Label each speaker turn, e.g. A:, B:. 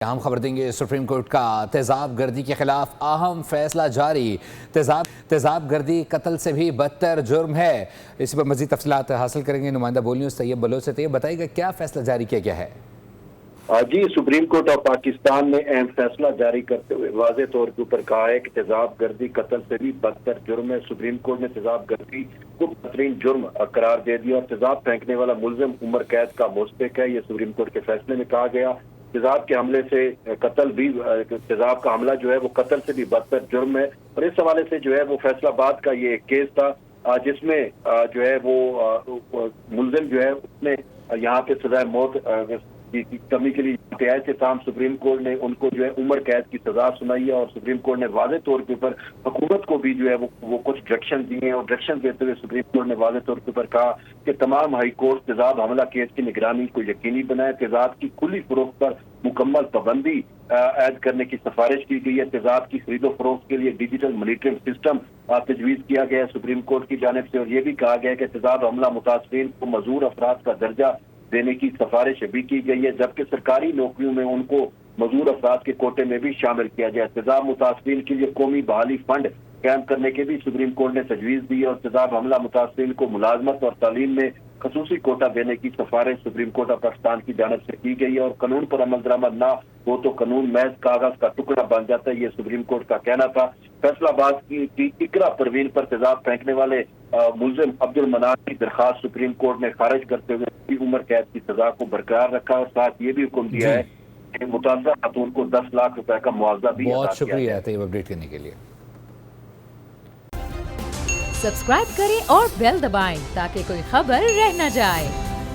A: ہم خبر دیں گے سپریم کورٹ کا تیزاب گردی کے خلاف اہم فیصلہ جاری۔ تیزاب گردی قتل سے بھی بدتر جرم ہے۔ اس پر مزید تفصیلات حاصل کریں گے نمائندہ بول نیوز طیب بلوچ سے۔ طیب بتائیے گا کیا فیصلہ جاری کیا گیا ہے؟
B: جی، سپریم کورٹ آف پاکستان نے اہم فیصلہ جاری کرتے ہوئے واضح طور کے اوپر کہا ہے کہ تیزاب گردی قتل سے بھی بدتر جرم ہے۔ سپریم کورٹ نے تیزاب گردی کو بدترین جرم قرار دے دیا اور تیزاب پھینکنے والا ملزم عمر قید کا مستحق ہے۔ یہ سپریم کورٹ کے فیصلے میں کہا گیا۔ تیزاب کے حملے سے قتل بھی، تیزاب کا حملہ جو ہے وہ قتل سے بھی بدتر جرم ہے، اور اس حوالے سے جو ہے وہ فیصلہ آباد کا یہ ایک کیس تھا جس میں جو ہے وہ ملزم جو ہے اس نے یہاں پہ سزائے موت کی کمی کے لیے احتیاط سے تاہم سپریم کورٹ نے ان کو جو ہے عمر قید کی سزا سنائی ہے، اور سپریم کورٹ نے واضح طور کے اوپر حکومت کو بھی جو ہے وہ کچھ ڈائریکشن دیے ہیں، اور ڈائریکشن دیتے ہوئے سپریم کورٹ نے واضح طور کے اوپر کہا کہ تمام ہائی کورٹ تیزاب حملہ کیس کی نگرانی کو یقینی بنائے۔ تیزاب کی کھلی فروخت پر مکمل پابندی عائد کرنے کی سفارش کی گئی ہے۔ تیزاب کی خرید و فروخت کے لیے ڈیجیٹل مانیٹرنگ سسٹم تجویز کیا گیا ہے سپریم کورٹ کی جانب سے، اور یہ بھی کہا گیا ہے کہ تیزاب حملہ متاثرین کو معذور افراد کا درجہ دینے کی سفارش بھی کی گئی ہے، جبکہ سرکاری نوکریوں میں ان کو معذور افراد کے کوٹے میں بھی شامل کیا جائے۔ تیزاب متاثرین کے لیے قومی بحالی فنڈ قائم کرنے کے بھی سپریم کورٹ نے تجویز دی ہے، اور تیزاب حملہ متاثرین کو ملازمت اور تعلیم میں خصوصی کوٹا دینے کی سفارش سپریم کورٹ آف پاکستان کی جانب سے کی گئی ہے، اور قانون پر عمل درآمد نہ ہو تو قانون محض کاغذ کا ٹکڑا بن جاتا ہے، یہ سپریم کورٹ کا کہنا تھا۔ فیصلہ آباد کی اقرا پروین پر تیزاب پھینکنے والے ملزم عبد المنان کی درخواست سپریم کورٹ نے خارج کرتے ہوئے عمر قید کی سزا کو برقرار رکھا، اور ساتھ یہ بھی حکم دیا ہے کہ متاثرہ خاتون کو 10 لاکھ روپے کا معاوضہ بھی
A: بہت شکریہ طیب اپڈیٹ کرنے کے لیے۔
C: سبسکرائب کریں اور بیل دبائیں تاکہ کوئی خبر رہ نہ جائے۔